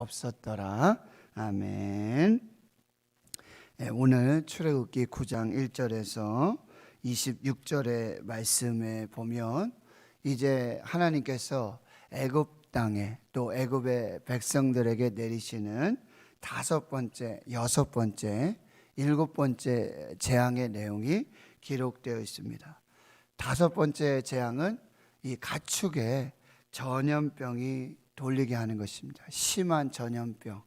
없었더라. 아멘. 오늘 출애굽기 9장 1절에서 26절의 말씀에 보면 이제 하나님께서 애굽 땅에 또 애굽의 백성들에게 내리시는 다섯 번째, 여섯 번째, 일곱 번째 재앙의 내용이 기록되어 있습니다. 다섯 번째 재앙은 이 가축에 전염병이 돌리게 하는 것입니다. 심한 전염병.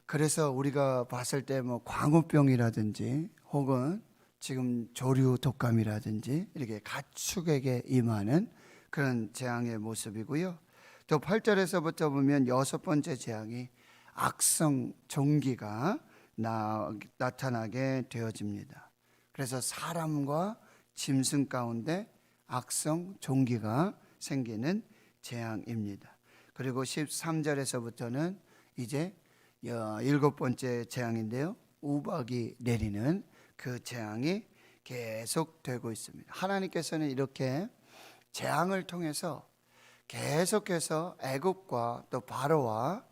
그래서 우리가 봤을 때 뭐 광우병이라든지 혹은 지금 조류 독감이라든지 이렇게 가축에게 임하는 그런 재앙의 모습이고요. 또 8절에서부터 보면 여섯 번째 재앙이 악성 종기가 나타나게 되어집니다. 그래서 사람과 짐승 가운데 악성 종기가 생기는 재앙입니다. 그리고 13절에서부터는 이제 일곱 번째 재앙인데요, 우박이 내리는 그 재앙이 계속되고 있습니다. 하나님께서는 이렇게 재앙을 통해서 계속해서 애굽과 또 바로와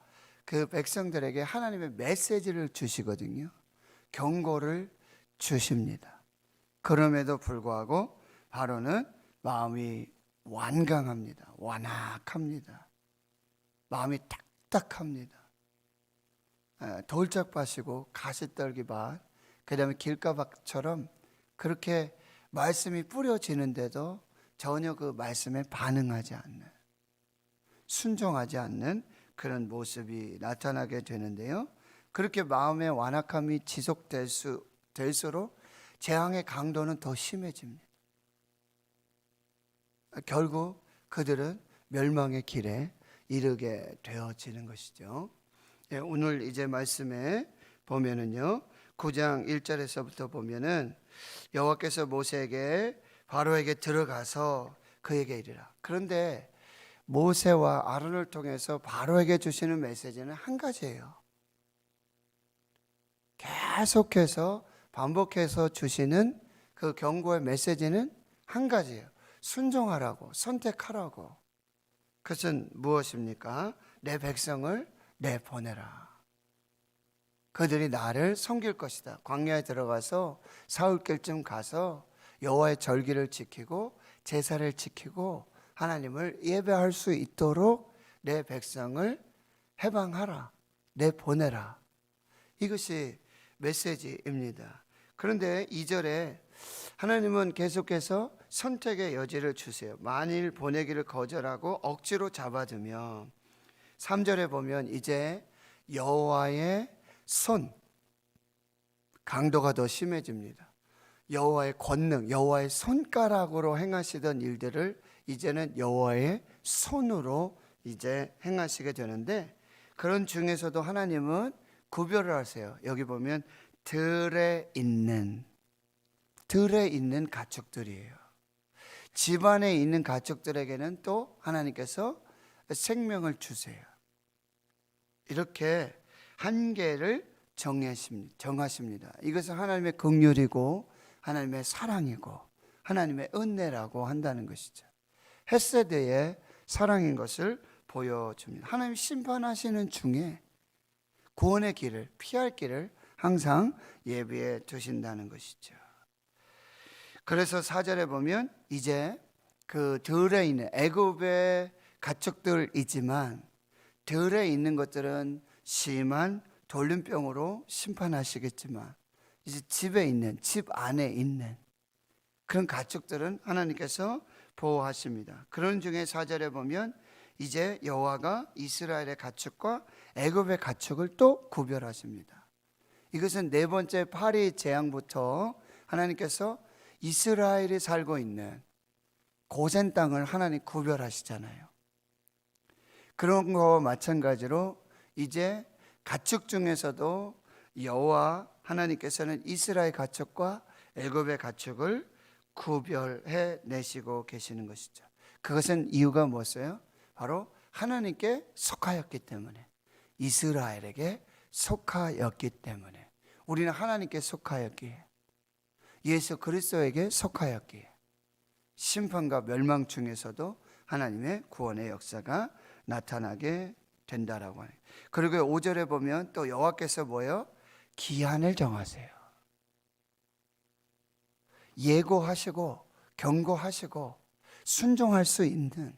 그 백성들에게 하나님의 메시지를 주시거든요. 경고를 주십니다. 그럼에도 불구하고 바로는 마음이 완강합니다. 완악합니다. 마음이 딱딱합니다. 돌짝밭이고 가시떨기밭, 그 다음에 길가밭처럼 그렇게 말씀이 뿌려지는데도 전혀 그 말씀에 반응하지 않는, 순종하지 않는 그런 모습이 나타나게 되는데요. 그렇게 마음의 완악함이 지속될수록 재앙의 강도는 더 심해집니다. 결국 그들은 멸망의 길에 이르게 되어지는 것이죠. 오늘 이제 말씀에 보면은요, 9장 1절에서부터 보면은 여호와께서 모세에게 바로에게 들어가서 그에게 이르라. 그런데 모세와 아론을 통해서 바로에게 주시는 메시지는 한 가지예요. 계속해서 반복해서 주시는 그 경고의 메시지는 한 가지예요. 순종하라고, 선택하라고. 그것은 무엇입니까? 내 백성을 내보내라. 그들이 나를 섬길 것이다. 광야에 들어가서 사흘길쯤 가서 여호와의 절기를 지키고 제사를 지키고 하나님을 예배할 수 있도록 내 백성을 해방하라. 내보내라. 이것이 메시지입니다. 그런데 2절에 하나님은 계속해서 선택의 여지를 주세요. 만일 보내기를 거절하고 억지로 잡아두면, 3절에 보면 이제 여호와의 손, 강도가 더 심해집니다. 여호와의 권능, 여호와의 손가락으로 행하시던 일들을 이제는 여호와의 손으로 이제 행하시게 되는데, 그런 중에서도 하나님은 구별을 하세요. 여기 보면 들에 있는 가축들이에요. 집안에 있는 가축들에게는 또 하나님께서 생명을 주세요. 이렇게 한계를 정하십니다. 이것은 하나님의 긍휼이고 하나님의 사랑이고 하나님의 은혜라고 한다는 것이죠. 헤세드의 사랑인 것을 보여줍니다. 하나님 심판하시는 중에 구원의 길을, 피할 길을 항상 예비해 두신다는 것이죠. 그래서 4절에 보면 이제 그 들에 있는 애굽의 가축들이지만 들에 있는 것들은 심한 돌림병으로 심판하시겠지만 이제 집에 있는, 집 안에 있는 그런 가축들은 하나님께서 보호하십니다. 그런 중에 4절에 보면 이제 여호와가 이스라엘의 가축과 애굽의 가축을 또 구별하십니다. 이것은 네 번째 파리 재앙부터 하나님께서 이스라엘이 살고 있는 고센 땅을 하나님 구별하시잖아요. 그런 거와 마찬가지로 이제 가축 중에서도 여호와 하나님께서는 이스라엘 가축과 애굽의 가축을 구별해 내시고 계시는 것이죠. 그것은 이유가 무엇이에요? 바로 하나님께 속하였기 때문에, 이스라엘에게 속하였기 때문에, 우리는 하나님께 속하였기에, 예수 그리스도에게 속하였기에 심판과 멸망 중에서도 하나님의 구원의 역사가 나타나게 된다라고 하네요. 그리고 5절에 보면 또 여호와께서 뭐예요? 기한을 정하세요. 예고하시고 경고하시고 순종할 수 있는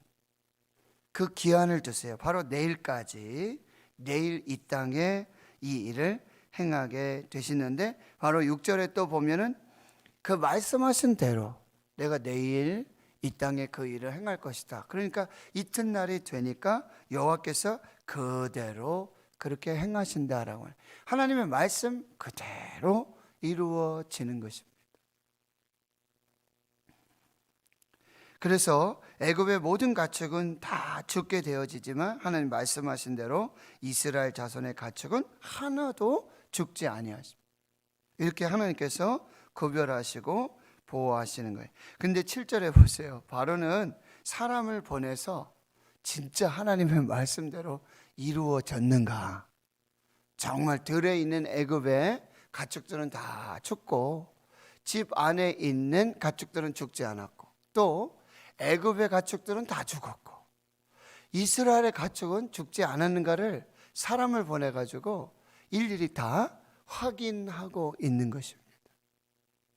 그 기한을 두세요. 바로 내일까지, 내일 이 땅에 이 일을 행하게 되시는데, 바로 6절에 또 보면은 그 말씀하신 대로 내가 내일 이 땅에 그 일을 행할 것이다. 그러니까 이튿날이 되니까 여호와께서 그대로 그렇게 행하신다라고 해요. 하나님의 말씀 그대로 이루어지는 것입니다. 그래서 애굽의 모든 가축은 다 죽게 되어지지만 하나님 말씀하신 대로 이스라엘 자손의 가축은 하나도 죽지 아니하십니다. 이렇게 하나님께서 구별하시고 보호하시는 거예요. 근데 7절에 보세요. 바로는 사람을 보내서 진짜 하나님의 말씀대로 이루어졌는가? 정말 들에 있는 애굽의 가축들은 다 죽고 집 안에 있는 가축들은 죽지 않았고, 또 애굽의 가축들은 다 죽었고 이스라엘의 가축은 죽지 않았는가를 사람을 보내가지고 일일이 다 확인하고 있는 것입니다.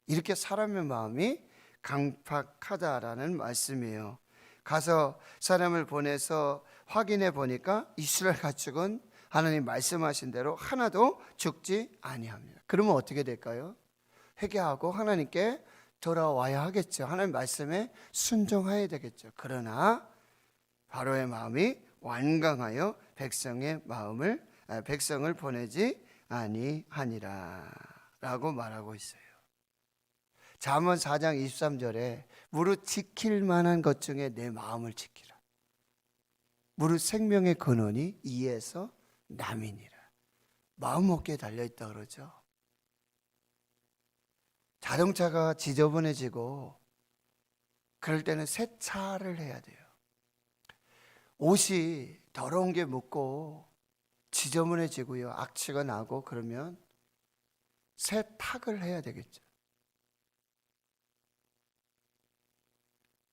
이렇게 사람의 마음이 강팍하다라는 말씀이에요. 가서 사람을 보내서 확인해 보니까 이스라엘 가축은 하나님 말씀하신 대로 하나도 죽지 아니합니다. 그러면 어떻게 될까요? 회개하고 하나님께 돌아와야 하겠죠. 하나님 말씀에 순종해야 되겠죠. 그러나 바로의 마음이 완강하여 백성을 보내지 아니하니라 라고 말하고 있어요. 잠언 4장 23절에 무릇 지킬 만한 것 중에 내 마음을 지키라. 무릇 생명의 근원이 이에서 남이니라. 마음 어깨에 달려있다 그러죠. 자동차가 지저분해지고 그럴 때는 세차를 해야 돼요. 옷이 더러운 게 묻고 지저분해지고요, 악취가 나고 그러면 세탁을 해야 되겠죠.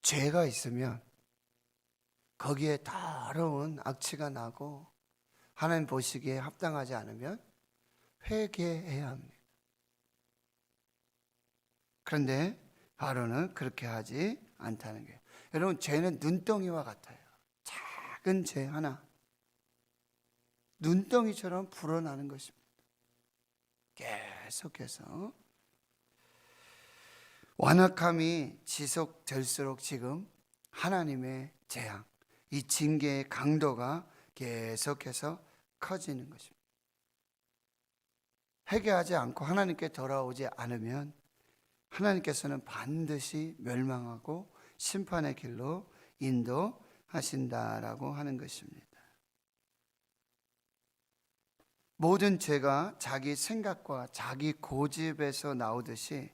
죄가 있으면 거기에 더러운 악취가 나고 하나님 보시기에 합당하지 않으면 회개해야 합니다. 그런데 바로는 그렇게 하지 않다는 거예요. 여러분, 죄는 눈덩이와 같아요. 작은 죄 하나 눈덩이처럼 불어나는 것입니다. 계속해서 완악함이 지속될수록 지금 하나님의 재앙, 이 징계의 강도가 계속해서 커지는 것입니다. 회개하지 않고 하나님께 돌아오지 않으면 하나님께서는 반드시 멸망하고 심판의 길로 인도하신다라고 하는 것입니다. 모든 죄가 자기 생각과 자기 고집에서 나오듯이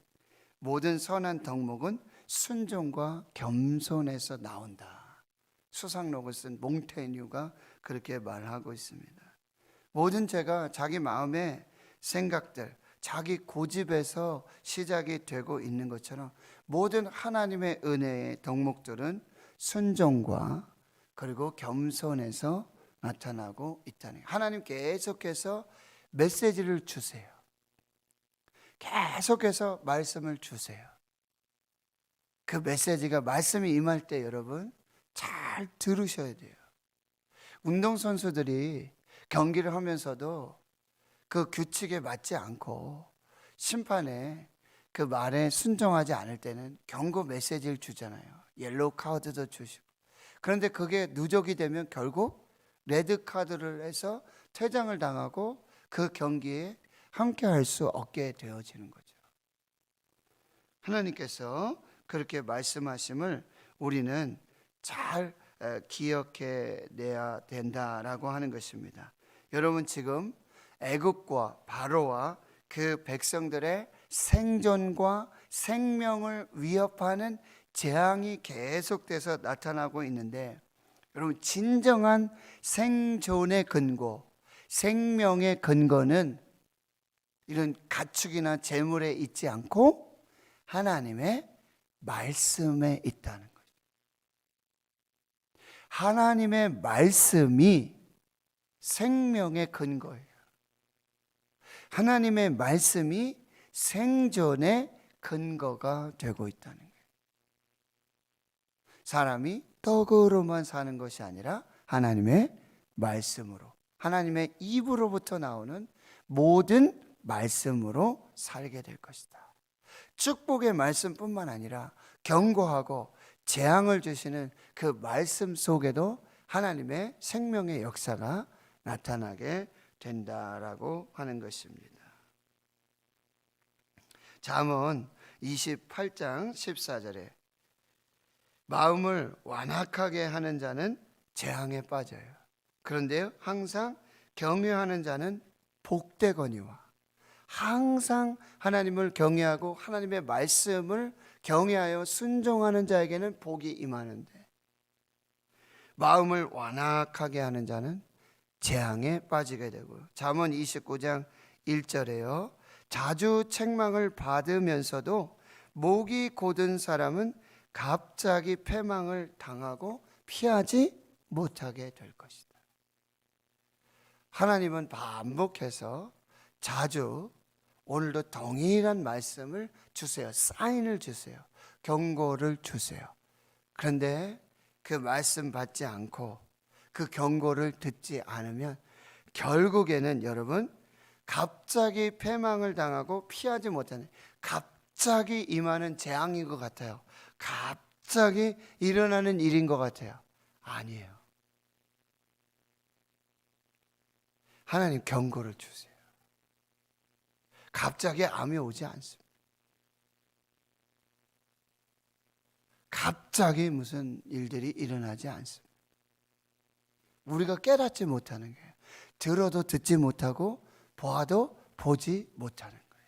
모든 선한 덕목은 순종과 겸손에서 나온다. 수상록을 쓴 몽테뉴가 그렇게 말하고 있습니다. 모든 죄가 자기 마음의 생각들, 자기 고집에서 시작이 되고 있는 것처럼 모든 하나님의 은혜의 덕목들은 순종과 그리고 겸손에서 나타나고 있다는 거예요. 하나님 계속해서 메시지를 주세요. 계속해서 말씀을 주세요. 그 메시지가 말씀이 임할 때 여러분 잘 들으셔야 돼요. 운동선수들이 경기를 하면서도 그 규칙에 맞지 않고 심판에 그 말에 순종하지 않을 때는 경고 메시지를 주잖아요. 옐로우 카드도 주시고. 그런데 그게 누적이 되면 결국 레드 카드를 해서 퇴장을 당하고 그 경기에 함께 할 수 없게 되어지는 거죠. 하나님께서 그렇게 말씀하심을 우리는 잘 기억해 내야 된다라고 하는 것입니다. 여러분, 지금 애굽과 바로와 그 백성들의 생존과 생명을 위협하는 재앙이 계속돼서 나타나고 있는데, 여러분, 진정한 생존의 근거, 생명의 근거는 이런 가축이나 재물에 있지 않고 하나님의 말씀에 있다는 거죠. 하나님의 말씀이 생명의 근거예요. 하나님의 말씀이 생존의 근거가 되고 있다는 거예요. 사람이 떡으로만 사는 것이 아니라 하나님의 말씀으로, 하나님의 입으로부터 나오는 모든 말씀으로 살게 될 것이다. 축복의 말씀뿐만 아니라 경고하고 재앙을 주시는 그 말씀 속에도 하나님의 생명의 역사가 나타나게 된다라고 하는 것입니다. 잠언 28장 14절에 마음을 완악하게 하는 자는 재앙에 빠져요. 그런데요, 항상 경외하는 자는 복되거니와, 항상 하나님을 경외하고 하나님의 말씀을 경외하여 순종하는 자에게는 복이 임하는데, 마음을 완악하게 하는 자는 재앙에 빠지게 되고요. 잠언 29장 1절에요, 자주 책망을 받으면서도 목이 곧은 사람은 갑자기 패망을 당하고 피하지 못하게 될 것이다. 하나님은 반복해서 자주 오늘도 동일한 말씀을 주세요. 사인을 주세요. 경고를 주세요. 그런데 그 말씀 받지 않고 그 경고를 듣지 않으면 결국에는 여러분 갑자기 패망을 당하고 피하지 못하는, 갑자기 임하는 재앙인 것 같아요. 갑자기 일어나는 일인 것 같아요. 아니에요. 하나님 경고를 주세요. 갑자기 암이 오지 않습니다. 갑자기 무슨 일들이 일어나지 않습니다. 우리가 깨닫지 못하는 거예요. 들어도 듣지 못하고 보아도 보지 못하는 거예요.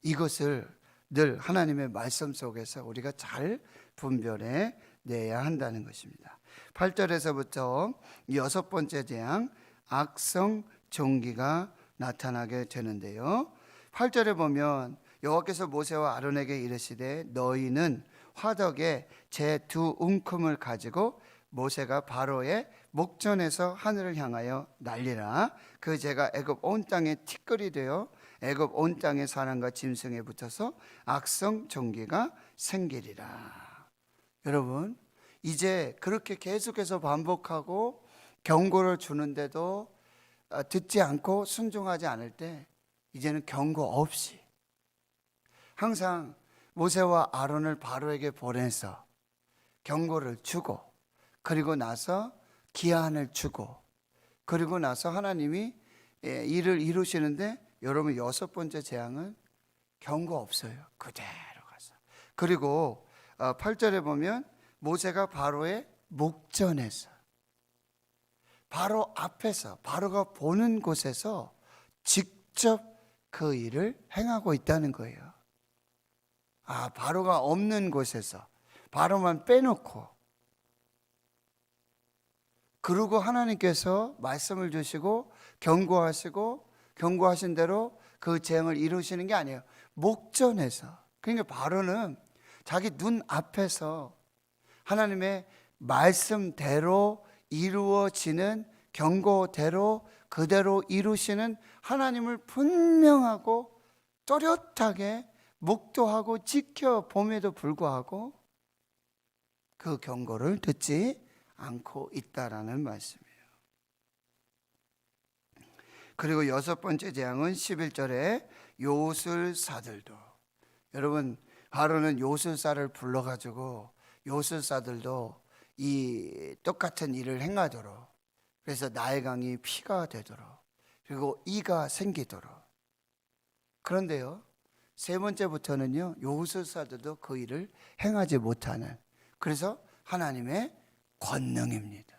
이것을 늘 하나님의 말씀 속에서 우리가 잘 분별해 내야 한다는 것입니다. 8절에서부터 여섯 번째 재앙, 악성 종기가 나타나게 되는데요. 8절에 보면 여호와께서 모세와 아론에게 이르시되 너희는 화덕에 제 두 움큼을 가지고 모세가 바로의 목전에서 하늘을 향하여 날리라. 그 제가 애굽 온 땅에 티끌이 되어 애굽 온 땅의 사람과 짐승에 붙어서 악성 종기가 생기리라. 여러분, 이제 그렇게 계속해서 반복하고 경고를 주는데도 듣지 않고 순종하지 않을 때 이제는 경고 없이 항상 모세와 아론을 바로에게 보내서 경고를 주고, 그리고 나서 기한을 주고, 그리고 나서 하나님이 일을 이루시는데, 여러분 여섯 번째 재앙은 경고 없어요. 그대로 가서. 그리고 8절에 보면 모세가 바로의 목전에서, 바로 앞에서, 바로가 보는 곳에서 직접 그 일을 행하고 있다는 거예요. 바로가 없는 곳에서 바로만 빼놓고, 그리고 하나님께서 말씀을 주시고 경고하시고 경고하신 대로 그 재앙을 이루시는 게 아니에요. 목전에서. 그러니까 바로는 자기 눈 앞에서 하나님의 말씀대로 이루어지는, 경고대로 그대로 이루시는 하나님을 분명하고 또렷하게 목도하고 지켜봄에도 불구하고 그 경고를 듣지 않고 있다라는 말씀이에요. 그리고 여섯 번째 재앙은 11절에 요술사들도, 여러분 바로는 요술사를 불러가지고 요술사들도 이 똑같은 일을 행하도록, 그래서 나일강이 피가 되도록, 그리고 이가 생기도록. 그런데요, 세 번째부터는요, 요술사들도 그 일을 행하지 못하는, 그래서 하나님의 권능입니다.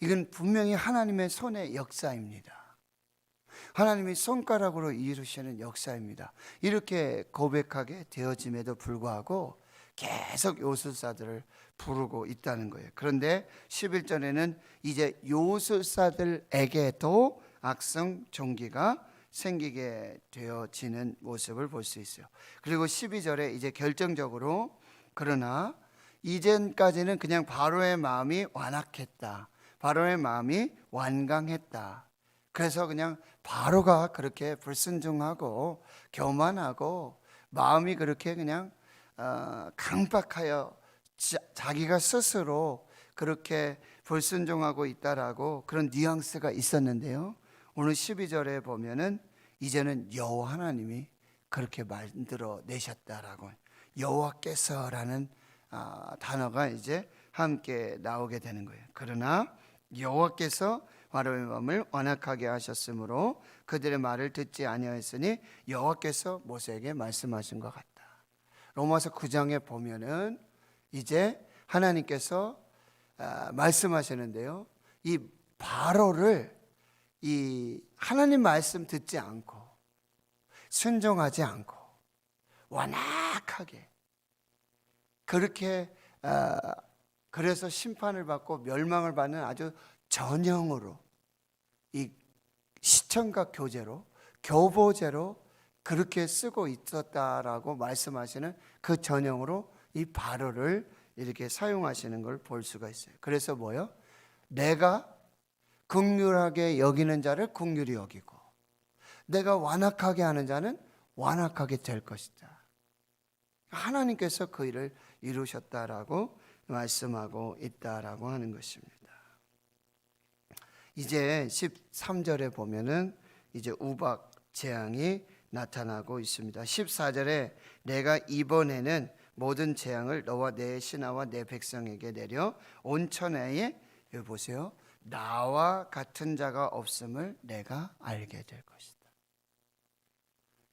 이건 분명히 하나님의 손의 역사입니다. 하나님이 손가락으로 이루시는 역사입니다. 이렇게 고백하게 되어짐에도 불구하고 계속 요술사들을 부르고 있다는 거예요. 그런데 11절에는 이제 요술사들에게도 악성 종기가 생기게 되어지는 모습을 볼 수 있어요. 그리고 12절에 이제 결정적으로 그러나 이전까지는 그냥 바로의 마음이 완악했다. 바로의 마음이 완강했다. 그래서 그냥 바로가 그렇게 불순종하고 교만하고 마음이 그렇게 그냥 강박하여 자기가 스스로 그렇게 불순종하고 있다라고 그런 뉘앙스가 있었는데요. 오늘 12절에 보면은 이제는 여호와 하나님이 그렇게 만들어 내셨다라고, 여호와께서라는 단어가 이제 함께 나오게 되는 거예요. 그러나 여호와께서 바로의 마음을 완악하게 하셨으므로 그들의 말을 듣지 아니하였으니 여호와께서 모세에게 말씀하신 것 같다. 로마서 9장에 보면은 이제 하나님께서 말씀하시는데요. 이 바로를 이 하나님 말씀 듣지 않고 순종하지 않고 완악하게 그렇게 그래서 심판을 받고 멸망을 받는 아주 전형으로 이 시청각 교재로 교보제로 그렇게 쓰고 있었다라고 말씀하시는 그 전형으로 이 바로를 이렇게 사용하시는 걸 볼 수가 있어요. 그래서 뭐요? 내가 긍휼하게 여기는 자를 긍휼히 여기고 내가 완악하게 하는 자는 완악하게 될 것이다. 하나님께서 그 일을 이루셨다라고 말씀하고 있다라고 하는 것입니다. 이제 13절에 보면은 이제 우박 재앙이 나타나고 있습니다. 14절에 내가 이번에는 모든 재앙을 너와 내 신하와 내 백성에게 내려 온 천하에, 여기 보세요, 나와 같은 자가 없음을 내가 알게 될 것이다.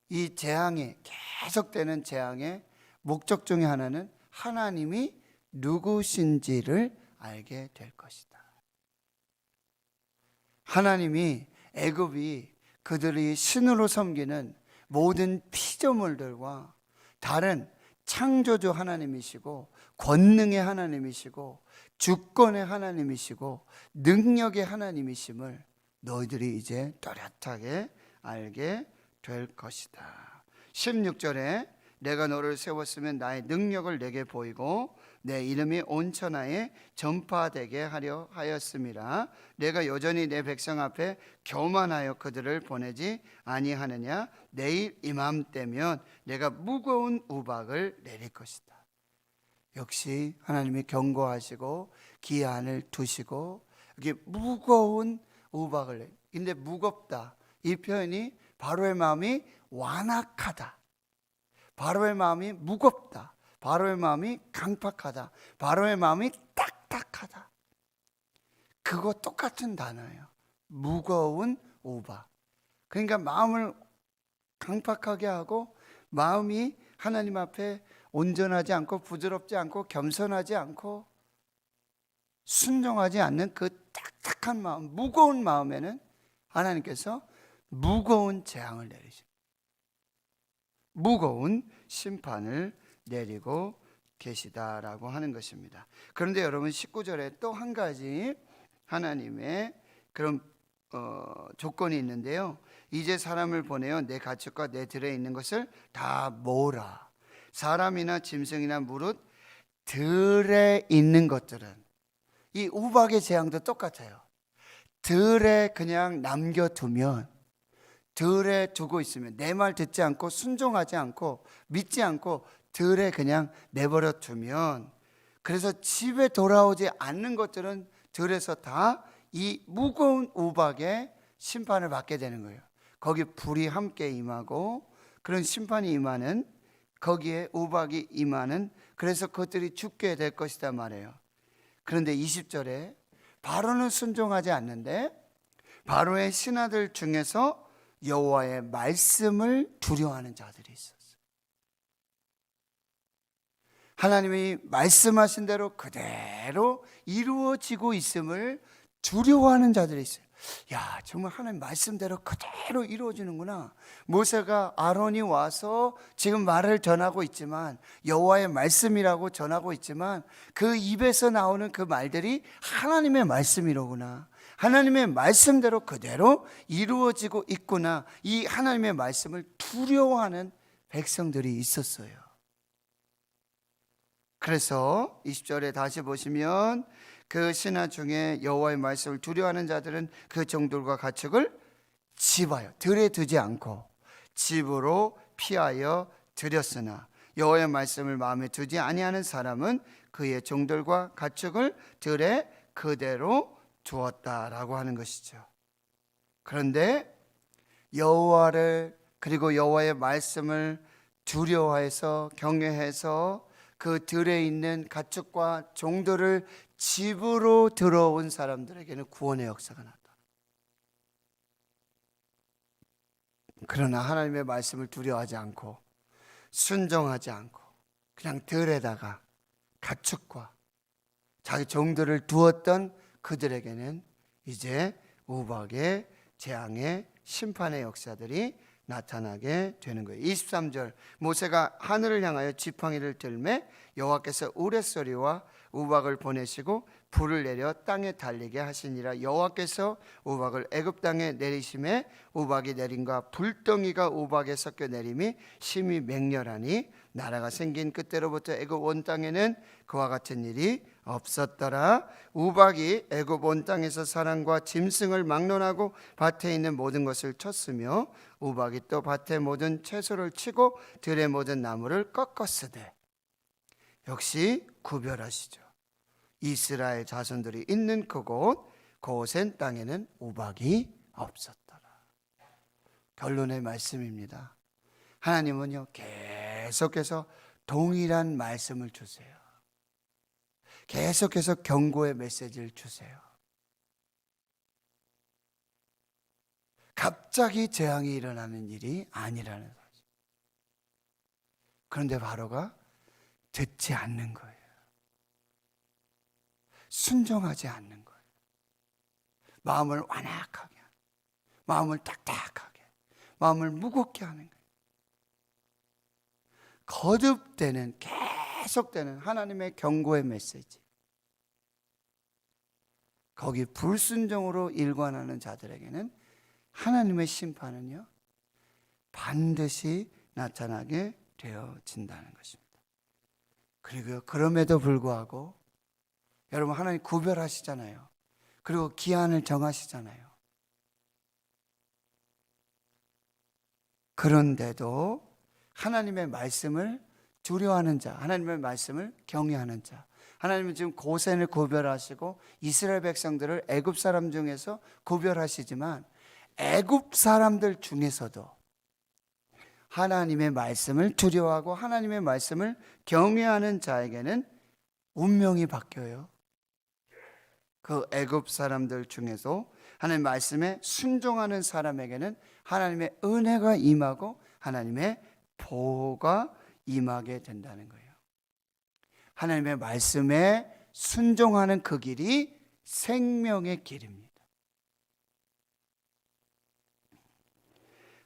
이 재앙이 계속되는 재앙의 목적 중에 하나는 하나님이 누구신지를 알게 될 것이다. 하나님이 애굽이 그들이 신으로 섬기는 모든 피조물들과 다른 창조주 하나님이시고 권능의 하나님이시고 주권의 하나님이시고 능력의 하나님이심을 너희들이 이제 또렷하게 알게 될 것이다. 16절에 내가 너를 세웠으면 나의 능력을 내게 보이고 내 이름이 온 천하에 전파되게 하려 하였음이라. 내가 여전히 내 백성 앞에 교만하여 그들을 보내지 아니하느냐. 내일 이맘때면 내가 무거운 우박을 내릴 것이다. 역시 하나님이 경고하시고 기한을 두시고 이게 무거운 우박을, 근데 무겁다, 이 표현이 바로의 마음이 완악하다, 바로의 마음이 무겁다, 바로의 마음이 강팍하다, 바로의 마음이 딱딱하다, 그거 똑같은 단어예요. 무거운 우박. 그러니까 마음을 강팍하게 하고 마음이 하나님 앞에 온전하지 않고 부드럽지 않고 겸손하지 않고 순종하지 않는 그 딱딱한 마음, 무거운 마음에는 하나님께서 무거운 재앙을 내리십니다. 무거운 심판을 내리고 계시다라고 하는 것입니다. 그런데 여러분 19절에 또 한 가지 하나님의 그런 조건이 있는데요. 이제 사람을 보내어 내 가축과 내 들에 있는 것을 다 모으라. 사람이나 짐승이나 무릇 들에 있는 것들은, 이 우박의 재앙도 똑같아요. 들에 그냥 남겨두면, 들에 두고 있으면, 내 말 듣지 않고 순종하지 않고 믿지 않고 들에 그냥 내버려 두면, 그래서 집에 돌아오지 않는 것들은 들에서 다 이 무거운 우박의 심판을 받게 되는 거예요. 거기 불이 함께 임하고 그런 심판이 임하는, 거기에 우박이 임하는, 그래서 그것들이 죽게 될 것이다 말이에요. 그런데 20절에 바로는 순종하지 않는데 바로의 신하들 중에서 여호와의 말씀을 두려워하는 자들이 있었어요. 하나님이 말씀하신 대로 그대로 이루어지고 있음을 두려워하는 자들이 있어요. 야, 정말 하나님 말씀대로 그대로 이루어지는구나. 모세가, 아론이 와서 지금 말을 전하고 있지만, 여호와의 말씀이라고 전하고 있지만 그 입에서 나오는 그 말들이 하나님의 말씀이로구나. 하나님의 말씀대로 그대로 이루어지고 있구나, 이 하나님의 말씀을 두려워하는 백성들이 있었어요. 그래서 20절에 다시 보시면 그 신하 중에 여호와의 말씀을 두려워하는 자들은 그 종들과 가축을 집하여 들에 두지 않고 집으로 피하여 들였으나 여호와의 말씀을 마음에 두지 아니하는 사람은 그의 종들과 가축을 들에 그대로 두었다라고 하는 것이죠. 그런데 여호와를, 그리고 여호와의 말씀을 두려워해서 경외해서 그 들에 있는 가축과 종들을 집으로 들어온 사람들에게는 구원의 역사가 났다. 그러나 하나님의 말씀을 두려워하지 않고 순종하지 않고 그냥 들에다가 가축과 자기 종들을 두었던 그들에게는 이제 우박의 재앙의 심판의 역사들이 나타나게 되는 거예요. 23절, 모세가 하늘을 향하여 지팡이를 들매 여호와께서 우레소리와 우박을 보내시고 불을 내려 땅에 달리게 하시니라. 여호와께서 우박을 애굽 땅에 내리심에 우박이 내림과 불덩이가 우박에 섞여 내림이 심히 맹렬하니 나라가 생긴 그때로부터 애굽 온 땅에는 그와 같은 일이 없었더라. 우박이 애굽 온 땅에서 사람과 짐승을 막론하고 밭에 있는 모든 것을 쳤으며 우박이 또 밭의 모든 채소를 치고 들의 모든 나무를 꺾었으되. 역시 구별하시죠. 이스라엘 자손들이 있는 그곳엔 땅에는 우박이 없었더라. 결론의 말씀입니다. 하나님은요, 계속해서 동일한 말씀을 주세요. 계속해서 경고의 메시지를 주세요. 갑자기 재앙이 일어나는 일이 아니라는 거죠. 그런데 바로가 듣지 않는 거예요. 순종하지 않는 거예요. 마음을 완악하게, 마음을 딱딱하게, 마음을 무겁게 하는 거예요. 거듭되는, 계속되는 하나님의 경고의 메시지. 거기 불순종으로 일관하는 자들에게는 하나님의 심판은요, 반드시 나타나게 되어진다는 것입니다. 그리고 그럼에도 불구하고 여러분, 하나님 구별하시잖아요. 그리고 기한을 정하시잖아요. 그런데도 하나님의 말씀을 두려워하는 자, 하나님의 말씀을 경외하는 자, 하나님은 지금 고센을 구별하시고 이스라엘 백성들을 애굽 사람 중에서 구별하시지만 애굽 사람들 중에서도 하나님의 말씀을 두려워하고 하나님의 말씀을 경외하는 자에게는 운명이 바뀌어요. 그 애굽 사람들 중에서 하나님의 말씀에 순종하는 사람에게는 하나님의 은혜가 임하고 하나님의 보호가 임하게 된다는 거예요. 하나님의 말씀에 순종하는 그 길이 생명의 길입니다.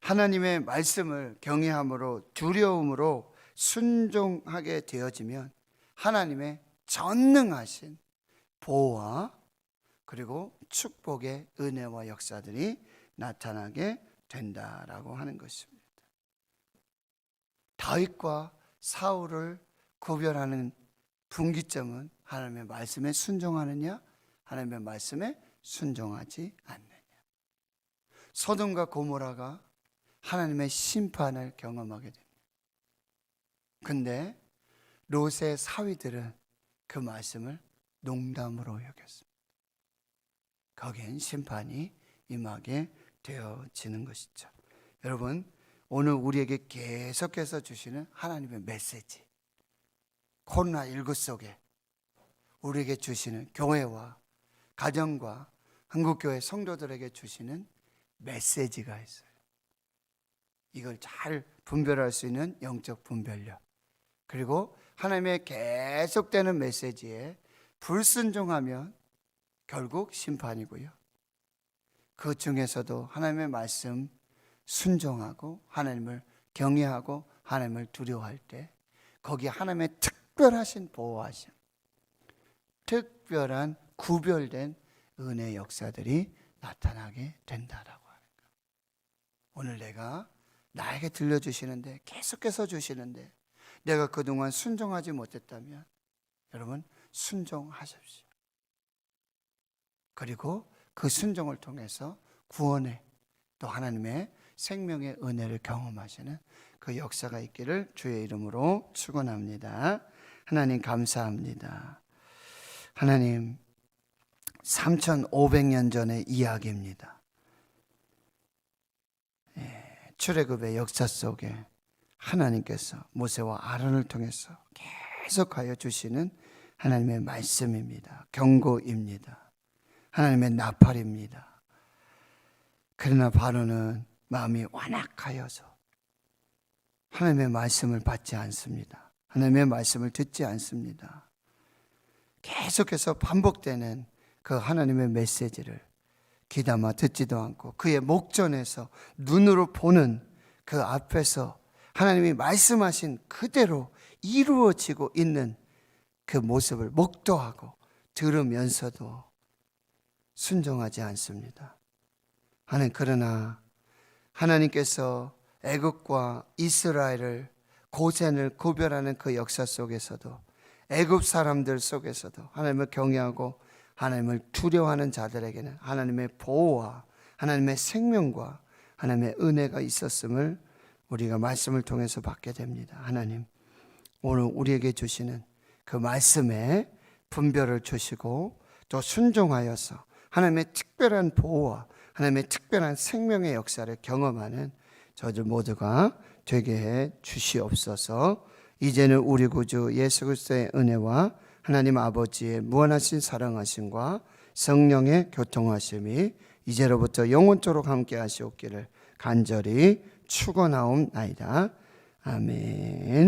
하나님의 말씀을 경외함으로, 두려움으로 순종하게 되어지면 하나님의 전능하신 보호와 그리고 축복의 은혜와 역사들이 나타나게 된다라고 하는 것입니다. 다윗과 사울을 구별하는 분기점은 하나님의 말씀에 순종하느냐, 하나님의 말씀에 순종하지 않느냐. 소돔과 고모라가 하나님의 심판을 경험하게 됩니다. 근데 롯의 사위들은 그 말씀을 농담으로 여겼습니다. 거기엔 심판이 임하게 되어지는 것이죠. 여러분, 오늘 우리에게 계속해서 주시는 하나님의 메시지, 코로나19 속에 우리에게 주시는 교회와 가정과 한국교회 성도들에게 주시는 메시지가 있어요. 이걸 잘 분별할 수 있는 영적 분별력, 그리고 하나님의 계속되는 메시지에 불순종하면 결국 심판이고요. 그 중에서도 하나님의 말씀 순종하고 하나님을 경외하고 하나님을 두려워할 때 거기에 하나님의 특별하신 보호하심, 특별한 구별된 은혜 역사들이 나타나게 된다라고 하는 거예요. 오늘 내가 나에게 들려주시는데, 계속해서 주시는데 내가 그동안 순종하지 못했다면 여러분 순종하십시오. 그리고 그 순종을 통해서 구원의 또 하나님의 생명의 은혜를 경험하시는 그 역사가 있기를 주의 이름으로 축원합니다. 하나님 감사합니다. 하나님 3,500년 전의 이야기입니다. 출애굽의 역사 속에 하나님께서 모세와 아론을 통해서 계속하여 주시는 하나님의 말씀입니다. 경고입니다. 하나님의 나팔입니다. 그러나 바로는 마음이 완악하여서 하나님의 말씀을 받지 않습니다. 하나님의 말씀을 듣지 않습니다. 계속해서 반복되는 그 하나님의 메시지를 귀담아 듣지도 않고 그의 목전에서 눈으로 보는 그 앞에서 하나님이 말씀하신 그대로 이루어지고 있는 그 모습을 목도하고 들으면서도 순종하지 않습니다. 그러나 하나님께서 애굽과 이스라엘을 고센을 구별하는 그 역사 속에서도 애굽 사람들 속에서도 하나님을 경외하고 하나님을 두려워하는 자들에게는 하나님의 보호와 하나님의 생명과 하나님의 은혜가 있었음을 우리가 말씀을 통해서 받게 됩니다. 하나님, 오늘 우리에게 주시는 그 말씀에 분별을 주시고 또 순종하여서 하나님의 특별한 보호와 하나님의 특별한 생명의 역사를 경험하는 저들 모두가 되게 해 주시옵소서. 이제는 우리 구주 예수 그리스도의 은혜와 하나님 아버지의 무한하신 사랑하심과 성령의 교통하심이 이제로부터 영원토록 함께 하시옵기를 간절히 축원하옵나이다. 아멘.